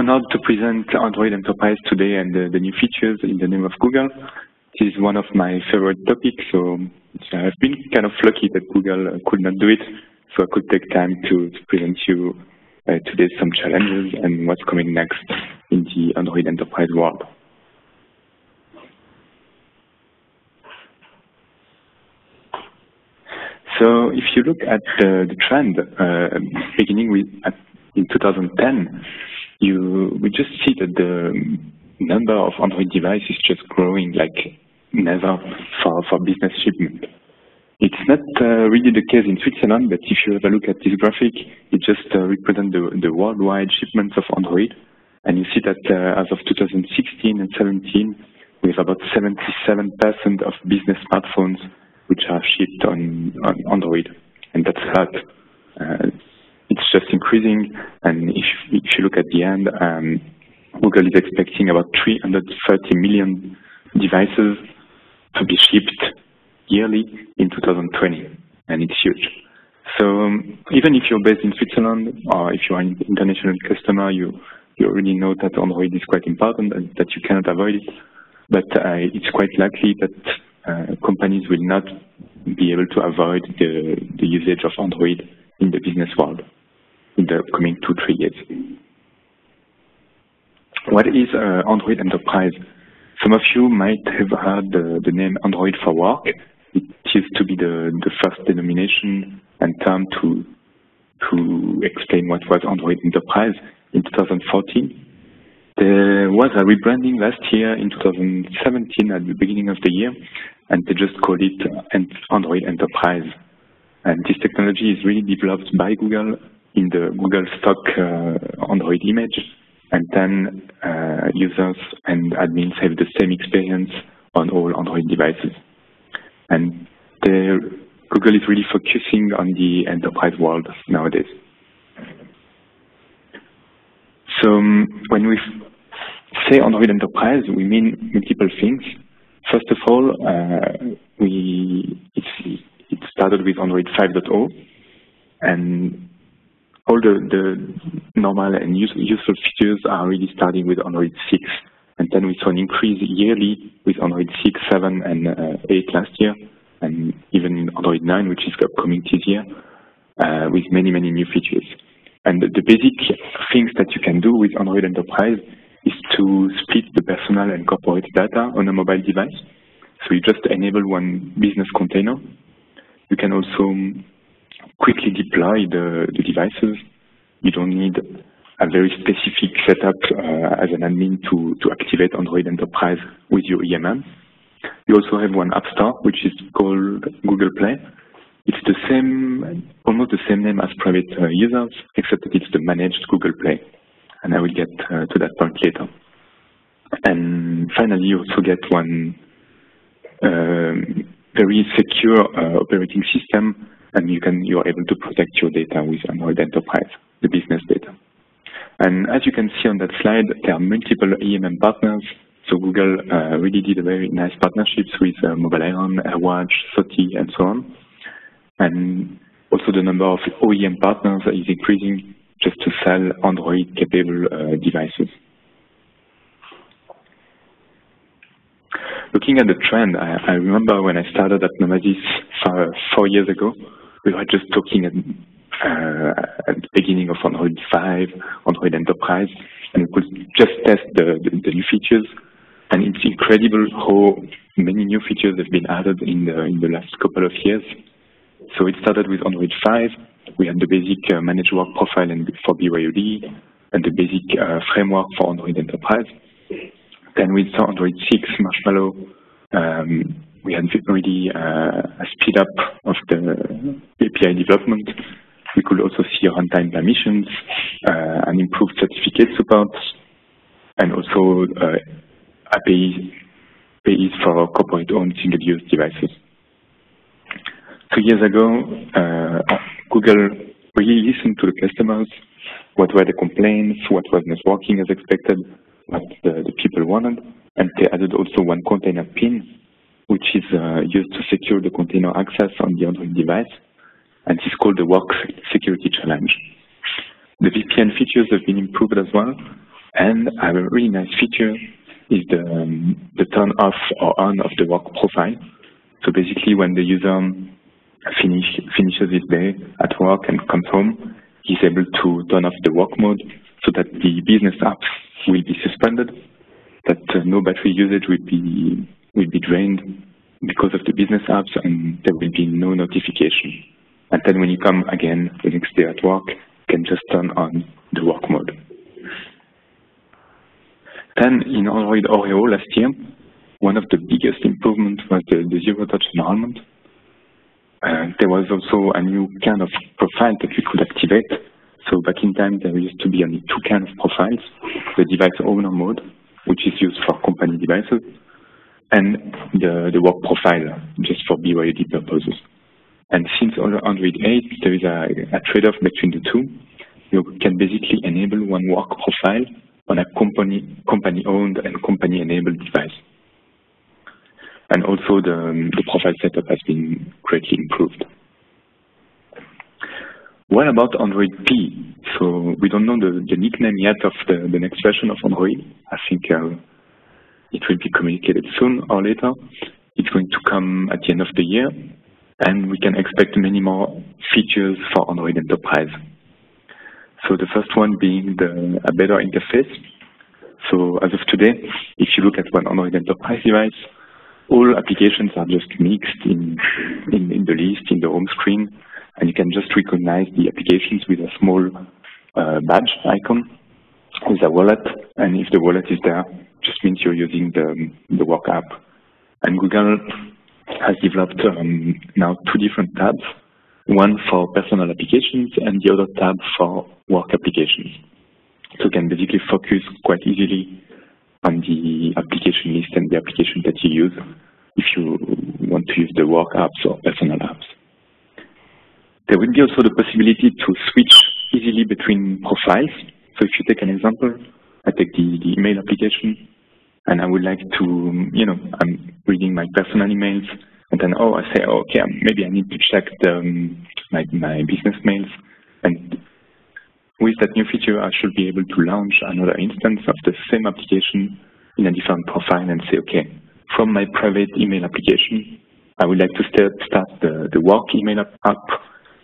honored to present Android Enterprise today and the new features in the name of Google. This is one of my favorite topics, so I've been kind of lucky that Google could not do it, so I could take time to present you today some challenges and what's coming next in the Android Enterprise world. So if you look at the trend, beginning in 2010, we just see that the number of Android devices is just growing like never for business shipment. It's not really the case in Switzerland, but if you have a look at this graphic, it just represents the worldwide shipments of Android. And you see that as of 2016 and 17, we have about 77% of business smartphones which are shipped on Android. And that's a lot. It's just increasing. And if you look at the end, Google is expecting about 330 million devices to be shipped yearly in 2020, and it's huge. So even if you're based in Switzerland or if you're an international customer, you already know that Android is quite important and that you cannot avoid it. But it's quite likely that companies will not be able to avoid the usage of Android in the business world in the coming 2-3 years. What is Android Enterprise? Some of you might have heard the name Android for Work. It used to be the first denomination and term to explain what was Android Enterprise in 2014. There was a rebranding last year in 2017 at the beginning of the year, and they just called it Android Enterprise. And this technology is really developed by Google in the Google stock Android image, and then users and admins have the same experience on all Android devices. And Google is really focusing on the enterprise world nowadays. So when we say Android Enterprise, we mean multiple things. First of all, it started with Android 5.0, and all the normal and useful features are really starting with Android 6. And then we saw an increase yearly with Android 6, 7, and 8 last year, and even in Android 9, which is upcoming this year, with many, many new features. And the basic things that you can do with Android Enterprise is to split the personal and corporate data on a mobile device. So you just enable one business container. You can also quickly deploy the devices. You don't need a very specific setup as an admin to activate Android Enterprise with your EMM. You also have one app store, which is called Google Play. It's the same, almost the same name as private users, except that it's the managed Google Play. And I will get to that point later. And finally, you also get one very secure operating system, and you're able to protect your data with Android Enterprise, the business data. And as you can see on that slide, there are multiple EMM partners. So Google really did a very nice partnerships with Mobileyeon, AirWatch, SOTI, and so on. And also the number of OEM partners is increasing just to sell Android-capable devices. Looking at the trend, I remember when I started at Nomasis 4 years ago, we were just talking at the beginning of Android 5, Android Enterprise, and we could just test the new features. And it's incredible how many new features have been added in the last couple of years. So it started with Android 5. We had the basic managed work profile for BYOD and the basic framework for Android Enterprise. Then with Android 6 Marshmallow, we had really a speed up of the API development. We could also see runtime permissions and improved certificate support, and also APIs for corporate-owned single-use devices. 2 years ago, Google really listened to the customers, what were the complaints, what was not working as expected, what the people wanted, and they added also one container pin, which is used to secure the container access on the Android device, and it's called the Work Security Challenge. The VPN features have been improved as well, And a really nice feature is the turn off or on of the work profile. So basically, when the user finishes his day at work and comes home, he's able to turn off the work mode so that the business apps will be suspended, that no battery usage will be drained because of the business apps, and there will be no notification. And then when you come again the next day at work, you can just turn on the work mode. Then in Android Oreo last year, one of the biggest improvements was the zero-touch enrollment. There was also a new kind of profile that we could activate. So back in time, there used to be only two kinds of profiles: the device owner mode, which is used for company devices, and the work profile, just for BYOD purposes. And since Android 8, there is a trade-off between the two. You can basically enable one work profile on a company-owned and company-enabled device. And also the profile setup has been greatly improved. What about Android P? So we don't know the nickname yet of the next version of Android. I think it will be communicated soon or later. It's going to come at the end of the year, and we can expect many more features for Android Enterprise. So the first one being a better interface. So as of today, if you look at one Android Enterprise device, all applications are just mixed in the list, in the home screen, and you can just recognize the applications with a small badge icon with a wallet, and if the wallet is there, just means you're using the work app. And Google has developed now two different tabs, one for personal applications and the other tab for work applications. So you can basically focus quite easily on the application list and the application that you use if you want to use the work apps or personal apps. There will be also the possibility to switch easily between profiles. So if you take an example, I take the email application, and I would like to, I'm reading my personal emails, and then, I say, okay, maybe I need to check my business mails. And with that new feature, I should be able to launch another instance of the same application in a different profile and say, okay, from my private email application, I would like to start the work email app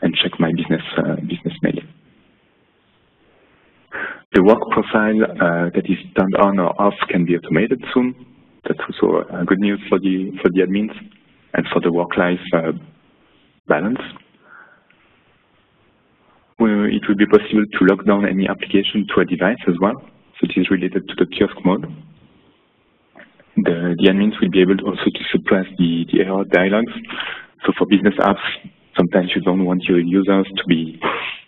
and check my business mail. The work profile that is turned on or off can be automated soon. That's also good news for the admins and for the work-life balance. It will be possible to lock down any application to a device as well. So this is related to the kiosk mode. The admins will be able also to suppress the error dialogues. So for business apps, sometimes you don't want your users to be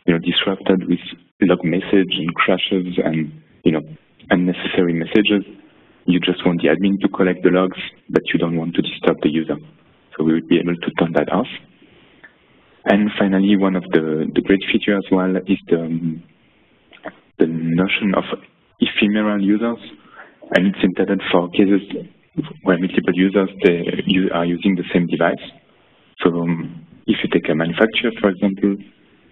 disrupted with log message and crashes and unnecessary messages. You just want the admin to collect the logs, but you don't want to disturb the user. So we will be able to turn that off. And finally, one of the great features as well is the notion of ephemeral users, and it's intended for cases where multiple users are using the same device. So if you take a manufacturer, for example,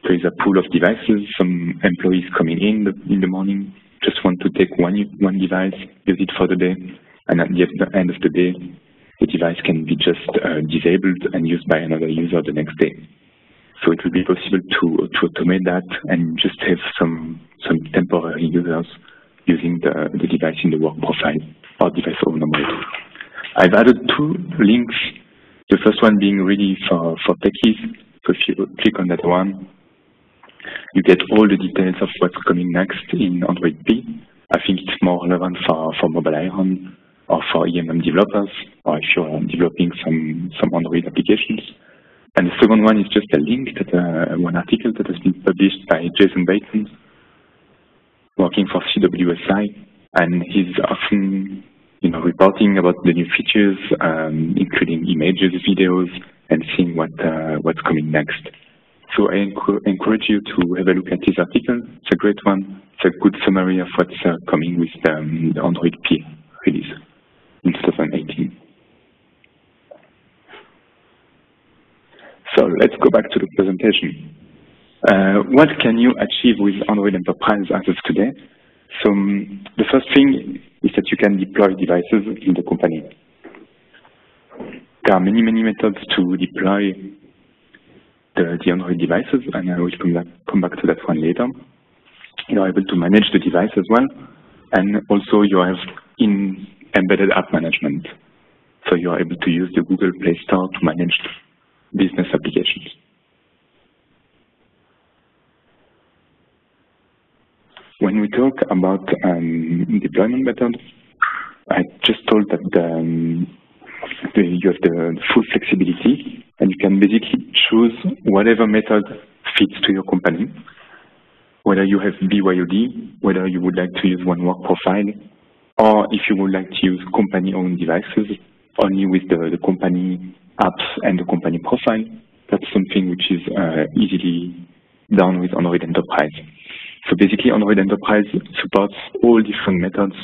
there is a pool of devices. Some employees coming in the morning just want to take one device, use it for the day, and at the end of the day, the device can be just disabled and used by another user the next day. So it will be possible to automate that and just have some temporary users using the device in the work profile or device owner mode. I've added two links. The first one being really for techies. So if you click on that one, you get all the details of what's coming next in Android P. I think it's more relevant for Mobile Iron or for EMM developers, or if you're developing some Android applications. And the second one is just a link one article that has been published by Jason Bateman, working for CWSI, and he's often reporting about the new features, including images, videos, and seeing what's coming next. So I encourage you to have a look at this article. It's a great one. It's a good summary of what's coming with the Android P release in 2018. So let's go back to the presentation. What can you achieve with Android Enterprise as of today? So the first thing is that you can deploy devices in the company. There are many methods to deploy the Android devices, and I will come back to that one later. You are able to manage the device as well, and also you have embedded app management. So you are able to use the Google Play Store to manage business applications. When we talk about deployment methods, I just told that you have the full flexibility, and you can basically choose whatever method fits to your company, whether you have BYOD, whether you would like to use one work profile, or if you would like to use company-owned devices only with the company apps and the company profile. That's something which is easily done with Android Enterprise. So basically, Android Enterprise supports all different methods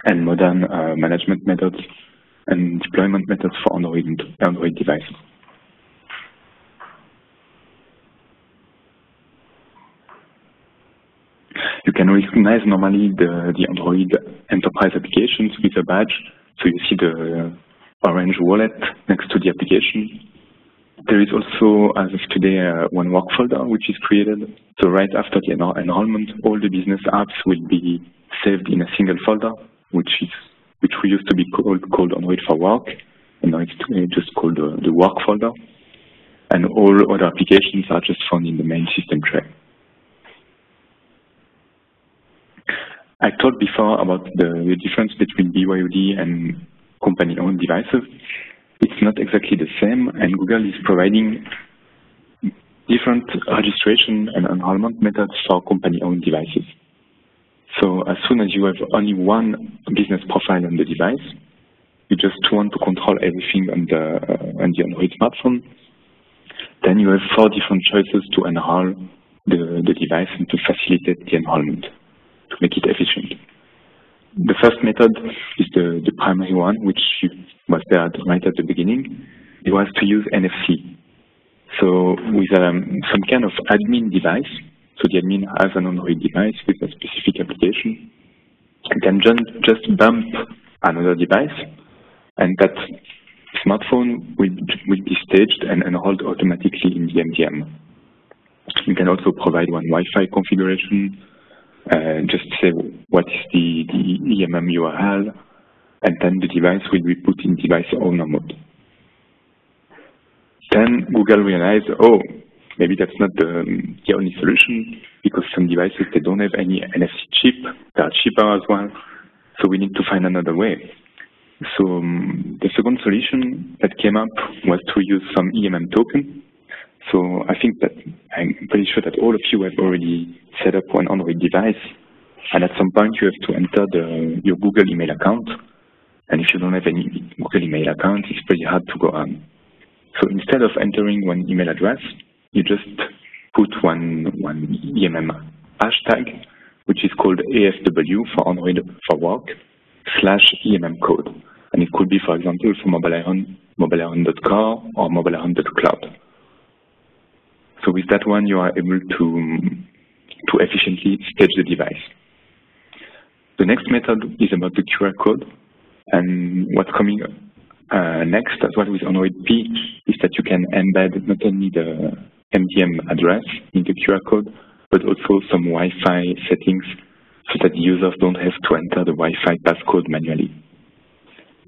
and modern management methods and deployment methods for Android devices. You can recognize normally the Android Enterprise applications with a badge. So you see the orange wallet next to the application. There is also, as of today, one work folder which is created. So right after the enrollment, all the business apps will be saved in a single folder, which we used to be called Android for Work, and now it's just called the Work folder. And all other applications are just found in the main system tray. I talked before about the difference between BYOD and company-owned devices. It's not exactly the same, and Google is providing different registration and enrollment methods for company-owned devices. So as soon as you have only one business profile on the device, you just want to control everything on the Android smartphone, then you have 4 different choices to enroll the device and to facilitate the enrollment, to make it efficient. The first method is the primary one, which was there right at the beginning. It was to use NFC. So with some kind of admin device, so the admin has an Android device with a specific application, it can just bump another device, and that smartphone will be staged and enrolled automatically in the MDM. You can also provide one Wi-Fi configuration, just say what is the EMM URL, and then the device will be put in device owner mode. Then Google realized, oh, maybe that's not the only solution, because some devices, they don't have any NFC chip, they are cheaper as well, so we need to find another way. So the second solution that came up was to use some EMM token. So I think that I'm pretty sure that all of you have already set up one Android device, and at some point you have to enter your Google email account. And if you don't have any Google email account, it's pretty hard to go on. So instead of entering one email address, you just put one EMM hashtag, which is called ASW for Android for Work /EMM code. And it could be, for example, for mobileiron.core or mobileiron.cloud. So with that one, you are able to efficiently stage the device. The next method is about the QR code. And what's coming next, as well with Android P, is that you can embed not only the MDM address in the QR code, but also some Wi-Fi settings so that the users don't have to enter the Wi-Fi passcode manually.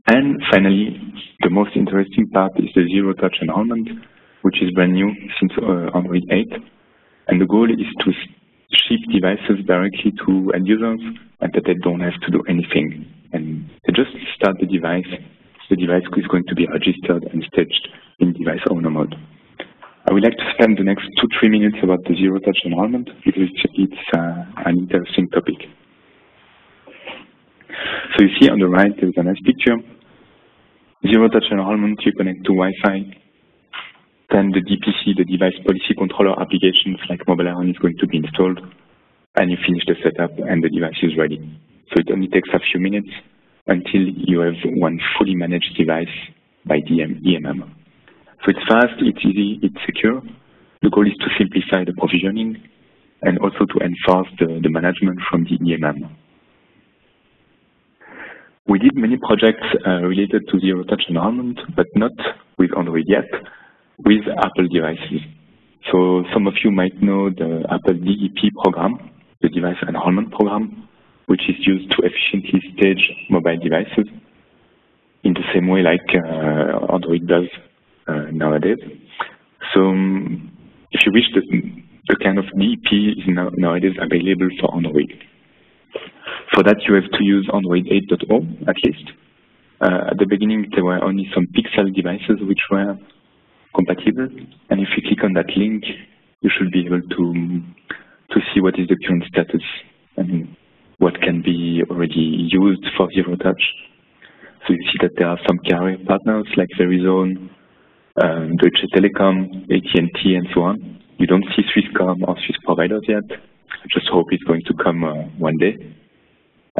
And finally, the most interesting part is the zero-touch enrollment, which is brand new since Android 8. And the goal is to ship devices directly to end users and that they don't have to do anything. And they just start the device is going to be registered and staged in device owner mode. I would like to spend the next 2-3 minutes about the zero-touch enrollment because it's an interesting topic. So you see on the right, there's a nice picture. Zero-touch enrollment, you connect to Wi-Fi. Then the DPC, the device policy controller applications like Mobileiron is going to be installed. And you finish the setup and the device is ready. So it only takes a few minutes until you have one fully managed device by EMM. So it's fast, it's easy, it's secure. The goal is to simplify the provisioning and also to enforce the management from the EMM. We did many projects related to zero-touch enrollment, but not with Android yet, with Apple devices. So some of you might know the Apple DEP program, the Device Enrollment Program, which is used to efficiently stage mobile devices in the same way like Android does nowadays. So if you wish, the kind of DEP is nowadays available for Android. For that, you have to use Android 8.0 at least. At the beginning, there were only some Pixel devices which were compatible, and if you click on that link, you should be able to see what is the current status and what can be already used for zero touch. So you see that there are some carrier partners like Verizon, Deutsche Telekom, AT&T, and so on. You don't see Swisscom or Swiss providers yet. I just hope it's going to come one day.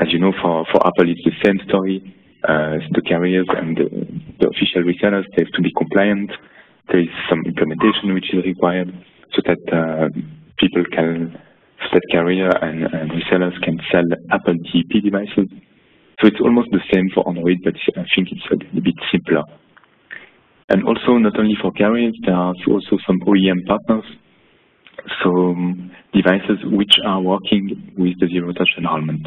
As you know, for Apple, it's the same story. The carriers and the official resellers, they have to be compliant. There is some implementation which is required so that carrier and resellers can sell Apple DEP devices. So it's almost the same for Android, but I think it's a little bit simpler. And also, not only for carriers, there are also some OEM partners. So devices which are working with the zero-touch enrollment.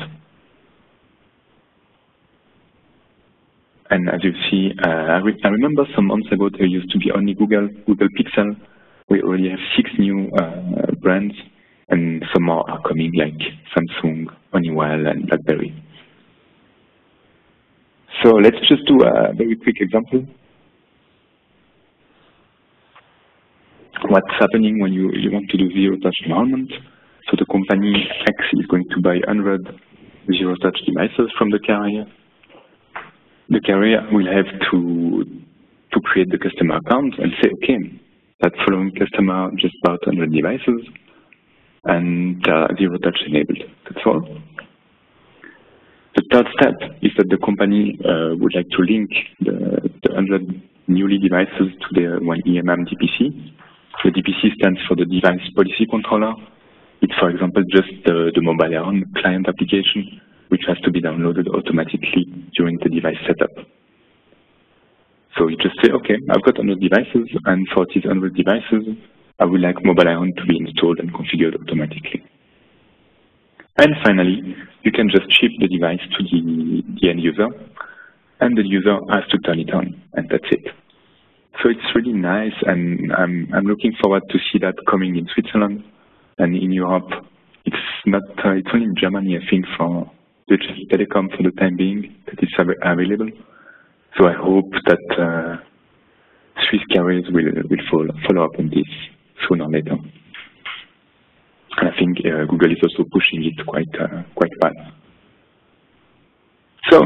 And as you see, I remember some months ago there used to be only Google Pixel. We already have 6 new brands, and some more are coming like Samsung, Honeywell, and BlackBerry. So let's just do a very quick example. What's happening when you want to do zero-touch enrollment? So the company X is going to buy 100 zero-touch devices from the carrier. The carrier will have to create the customer account and say, okay, that following customer just bought 100 devices and zero-touch enabled. That's all. The third step is that the company would like to link the 100 newly devices to the one EMM DPC. The DPC stands for the Device Policy Controller. It's, for example, just the Mobileron client application, which has to be downloaded automatically during the device setup. So you just say, okay, I've got 100 devices, and for these 100 devices, I would like Mobileron to be installed and configured automatically. And finally, you can just ship the device to the end user, and the user has to turn it on, and that's it. So it's really nice, and I'm looking forward to see that coming in Switzerland and in Europe. It's only in Germany, I think, for Deutsche Telekom for the time being that it's available. So I hope that Swiss carriers will follow up on this sooner or later. And I think Google is also pushing it quite well. So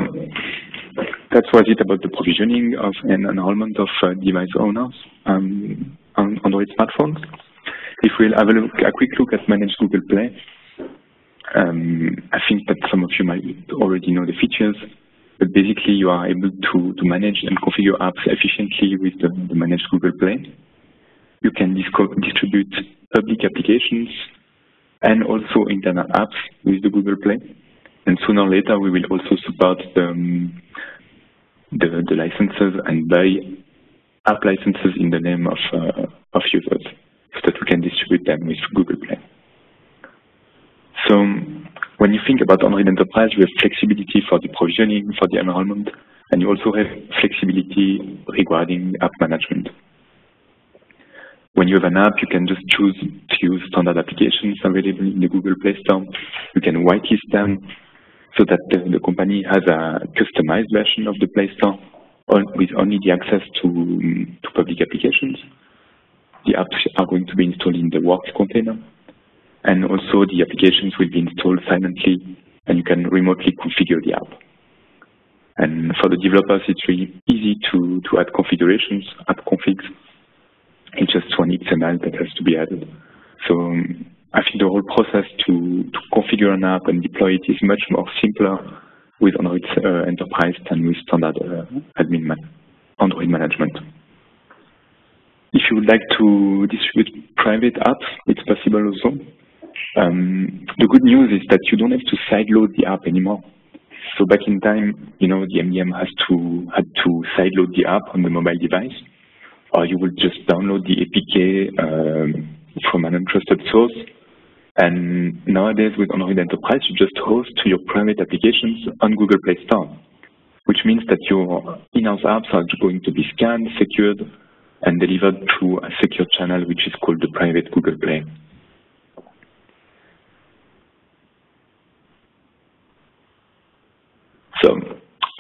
that was it about the provisioning of and enrollment of device owners on Android smartphones. If we'll have a quick look at Manage Google Play, I think that some of you might already know the features, but basically you are able to manage and configure apps efficiently with the Manage Google Play. You can distribute public applications and also internal apps with the Google Play. And sooner or later, we will also support the licenses and buy app licenses in the name of users, so that we can distribute them with Google Play. So when you think about Android Enterprise, you have flexibility for the provisioning, for the enrollment, and you also have flexibility regarding app management. When you have an app, you can just choose to use standard applications available in the Google Play Store. You can whitelist them so that the company has a customized version of the Play Store with only the access to public applications. The apps are going to be installed in the Works container. And also the applications will be installed silently, and you can remotely configure the app. And for the developers, it's really easy to add configurations, app configs. It's just one XML that has to be added. So I think the whole process to configure an app and deploy it is much more simpler with Android Enterprise than with standard Android management. If you would like to distribute private apps, it's possible also. The good news is that you don't have to sideload the app anymore. So back in time, the MDM had to sideload the app on the mobile device, or you would just download the APK from an untrusted source. And nowadays with Android Enterprise, you just host your private applications on Google Play Store, which means that your in-house apps are going to be scanned, secured, and delivered through a secure channel, which is called the private Google Play. So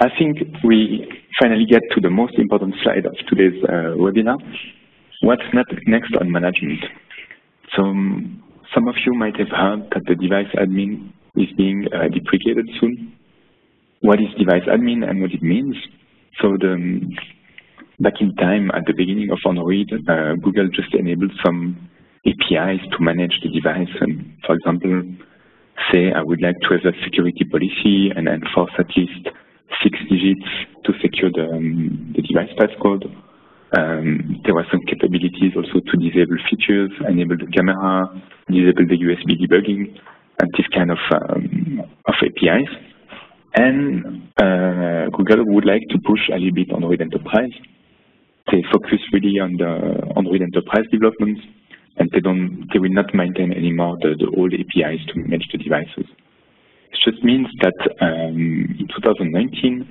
I think we finally get to the most important slide of today's webinar. What's next on management? So some of you might have heard that the device admin is being deprecated soon. What is device admin and what it means? So back in time, at the beginning of Android, Google just enabled some APIs to manage the device. And for example, say I would like to have a security policy and enforce at least 6 digits to secure the device passcode. There were some capabilities also to disable features, enable the camera, disable the USB debugging, and this kind of APIs. And Google would like to push a little bit Android Enterprise. They focus really on the Android Enterprise development, and they will not maintain anymore the old APIs to manage the devices. It just means that in 2019,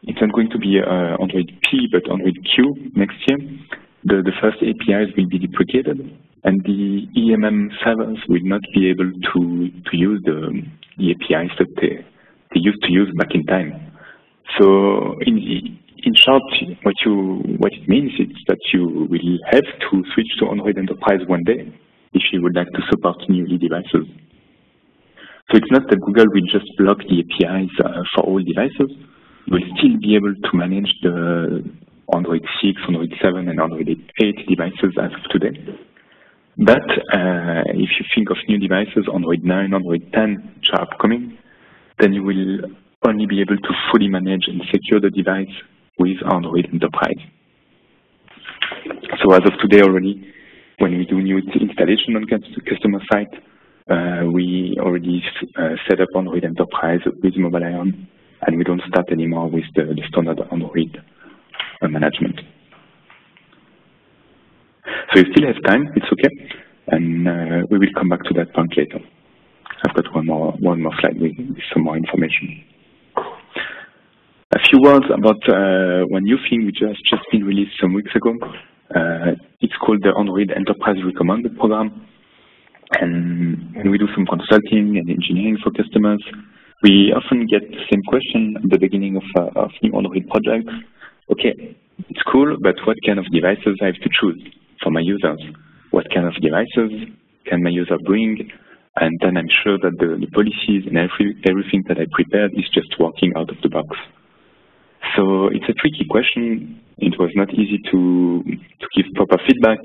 it's not going to be Android P, but Android Q next year. The first APIs will be deprecated, and the EMM servers will not be able to use the APIs that they used to use back in time. So in short, what it means is that you will have to switch to Android Enterprise one day if you would like to support new devices. So it's not that Google will just block the APIs for all devices. We'll still be able to manage the Android 6, Android 7, and Android 8 devices as of today. But if you think of new devices, Android 9, Android 10, which are upcoming, then you will only be able to fully manage and secure the device with Android Enterprise. So as of today already, when we do new installation on customer site, we already set up Android Enterprise with Mobile Iron, and we don't start anymore with the standard Android management. So you still have time, it's okay, and we will come back to that point later. I've got one more slide with some more information. A few words about one new thing which has just been released some weeks ago. It's called the Android Enterprise Recommended Program. And when we do some consulting and engineering for customers, we often get the same question at the beginning of new Android projects. Okay, it's cool, but what kind of devices I have to choose for my users? What kind of devices can my user bring? And then I'm sure that the policies and everything that I prepared is just working out of the box. So it's a tricky question. It was not easy to give proper feedback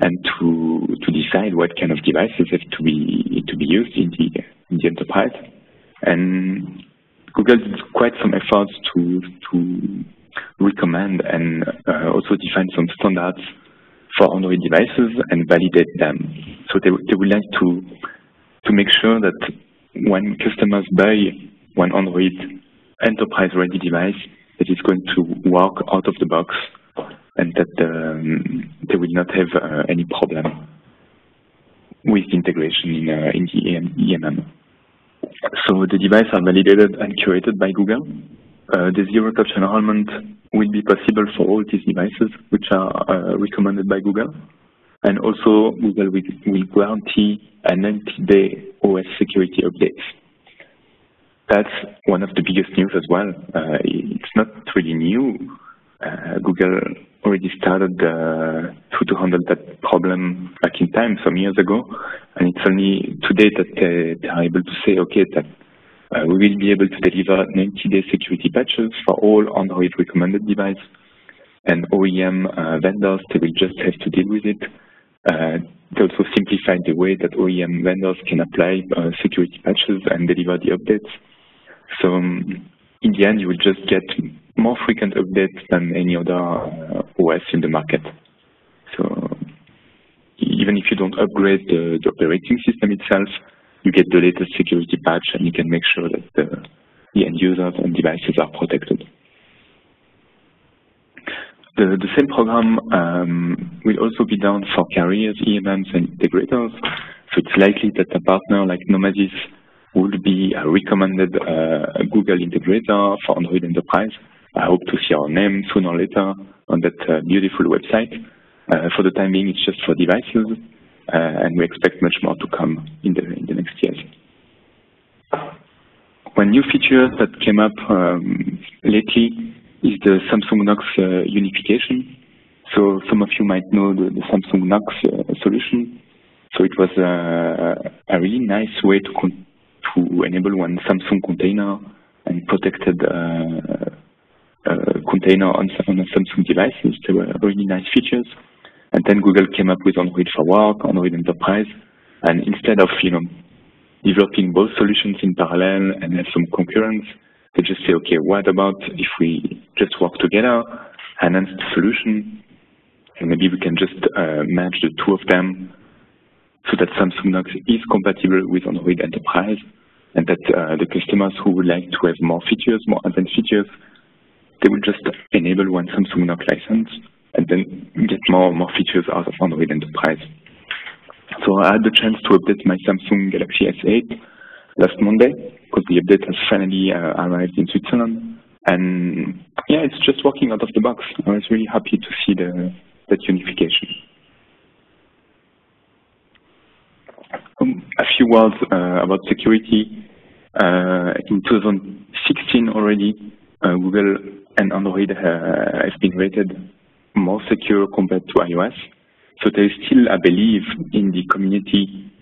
and to decide what kind of devices have to be used in the enterprise. And Google did quite some efforts to recommend and also define some standards for Android devices and validate them. So they would like to make sure that when customers buy one Android enterprise-ready device, that it's going to work out of the box and that they will not have any problem with integration in the EMM. So the devices are validated and curated by Google. The zero-touch enrollment will be possible for all these devices, which are recommended by Google. And also, Google will guarantee a 90-day OS security update. That's one of the biggest news as well. It's not really new. Google already started to handle that problem back in time, some years ago. And it's only today that they are able to say, okay, that we will be able to deliver 90-day security patches for all Android recommended devices. And OEM vendors, they will just have to deal with it. They also simplified the way that OEM vendors can apply security patches and deliver the updates. So in the end, you will just get more frequent updates than any other OS in the market. So even even if you don't upgrade the operating system itself, you get the latest security patch and you can make sure that the end users and devices are protected. The same program will also be done for carriers, EMMs, and integrators. So it's likely that a partner like Nomadis would be a recommended Google integrator for Android Enterprise. I hope to see our name sooner or later on that beautiful website. For the time being, it's just for devices, and we expect much more to come in the next years. One new feature that came up lately is the Samsung Knox unification. So some of you might know the Samsung Knox solution. So it was a really nice way to enable one Samsung container and protected container on Samsung devices. They were really nice features. And then Google came up with Android for Work, Android Enterprise, and instead of developing both solutions in parallel and have some concurrence, they just say, okay, what about if we just work together, enhance the solution, and maybe we can just match the two of them so that Samsung Knox is compatible with Android Enterprise, and that the customers who would like to have more features, more advanced features, they will just enable one Samsung Knox license and then get more features out of Android Enterprise. So I had the chance to update my Samsung Galaxy S8 last Monday, because the update has finally arrived in Switzerland. And yeah, it's just working out of the box. I was really happy to see that unification. A few words about security. In 2016 already, Google and Android have been rated more secure compared to iOS. So there is still a belief in the community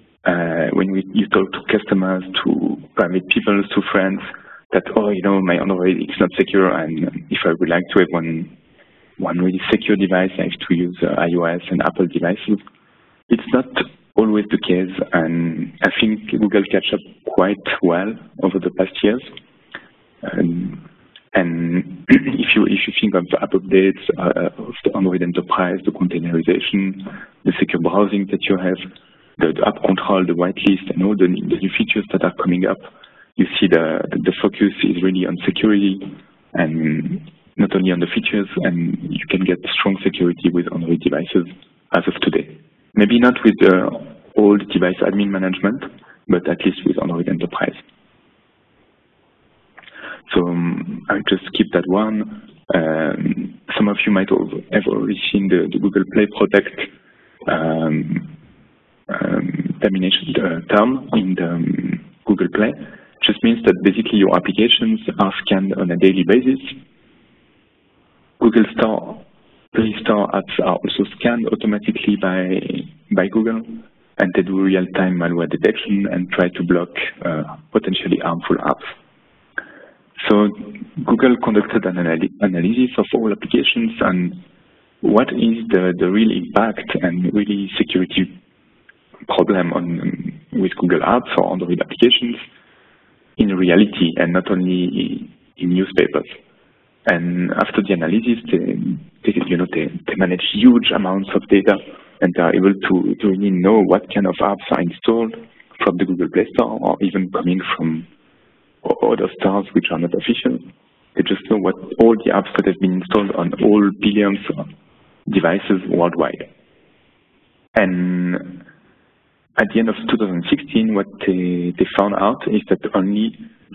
when you talk to customers, to private people, to friends, that, oh, my Android is not secure, and if I would like to have one really secure device, I have to use iOS and Apple devices. It's not always the case, and I think Google catch up quite well over the past years. And if you think of the app updates of the Android Enterprise, the containerization, the secure browsing that you have, the app control, the whitelist, and all the new features that are coming up, you see the focus is really on security and not only on the features, and you can get strong security with Android devices as of today. Maybe not with the old device admin management, but at least with Android Enterprise. So I'll just skip that one. Some of you might have already seen the Google Play Protect termination term in the Google Play. It just means that basically your applications are scanned on a daily basis. Google Store, Play Store apps are also scanned automatically by Google, and they do real-time malware detection and try to block potentially harmful apps. So Google conducted an analysis of all applications and what is the real impact and really security problem with Google Apps or Android applications in reality and not only in newspapers. And after the analysis, they manage huge amounts of data, and they are able to really know what kind of apps are installed from the Google Play Store or even coming from other stores which are not official. They just know what all the apps that have been installed on all billions of devices worldwide. And at the end of 2016, what they found out is that only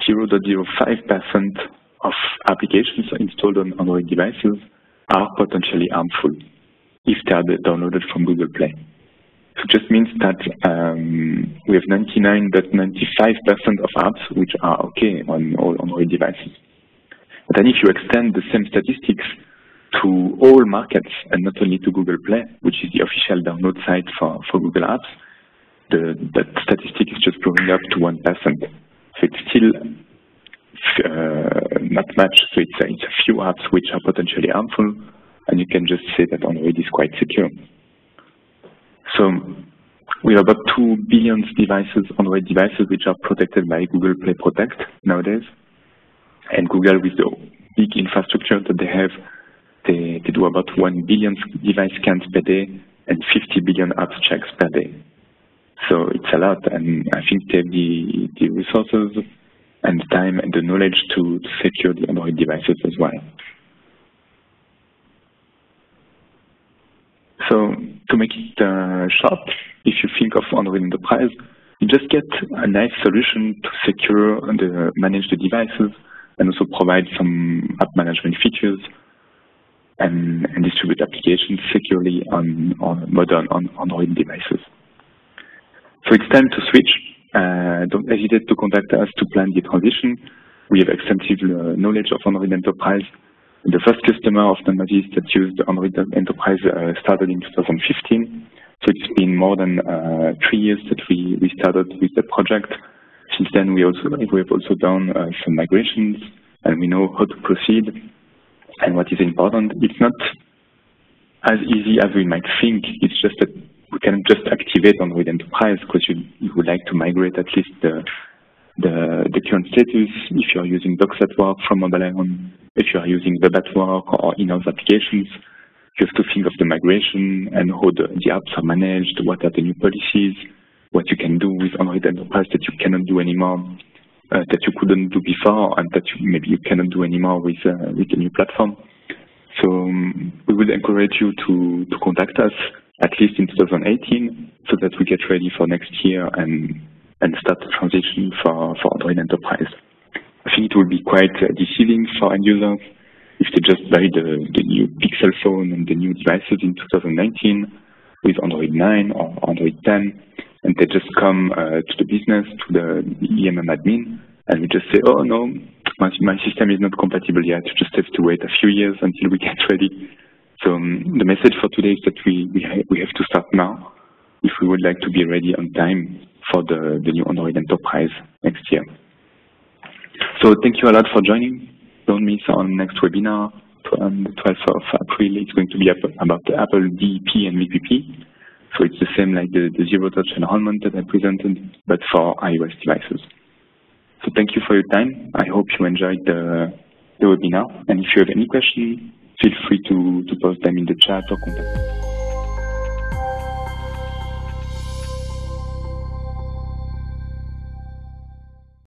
0.05% of applications installed on Android devices are potentially harmful if they are downloaded from Google Play. So it just means that we have 99.95% of apps which are okay on all Android devices. But then if you extend the same statistics to all markets and not only to Google Play, which is the official download site for Google Apps, that statistic is just going up to 1%. So it's still not much. So it's a few apps which are potentially harmful, and you can just say that Android is quite secure. So we have about 2 billion devices, Android devices, which are protected by Google Play Protect nowadays. And Google, with the big infrastructure that they have, they do about 1 billion device scans per day, and 50 billion apps checks per day. So it's a lot, and I think they have the resources and the time and the knowledge to secure the Android devices as well. So to make it short, if you think of Android Enterprise, you just get a nice solution to secure and manage the devices and also provide some app management features and distribute applications securely on modern Android devices. So it's time to switch. Don't hesitate to contact us to plan the transition. We have extensive knowledge of Android Enterprise. The first customer of Nanmasis that used Android Enterprise started in 2015. So it's been more than 3 years that we started with the project. Since then, we have also done some migrations, and we know how to proceed. And what is important, it's not as easy as we might think. It's just that we can just activate Android Enterprise because you would like to migrate at least the current status. If you're using Docs at Work from Mobile Iron, if you are using Web at Work or in-house applications, you have to think of the migration and how the apps are managed, what are the new policies, what you can do with Android Enterprise that you cannot do anymore, that you couldn't do before, and that maybe you cannot do anymore with the new platform. So we would encourage you to contact us at least in 2018 so that we get ready for next year and start the transition for Android Enterprise. I think it will be quite deceiving for end users if they just buy the new Pixel phone and the new devices in 2019 with Android 9 or Android 10, and they just come to the business, to the EMM admin, and we just say, oh no, my system is not compatible yet. You just have to wait a few years until we get ready. So the message for today is that we have to start now if we would like to be ready on time for the new Android Enterprise next year. So thank you a lot for joining. Don't miss our next webinar on the 12th of April. It's going to be about the Apple DEP and VPP. So it's the same like the zero-touch enrollment that I presented, but for iOS devices. So thank you for your time. I hope you enjoyed the webinar. And if you have any questions, feel free to post them in the chat or contact me.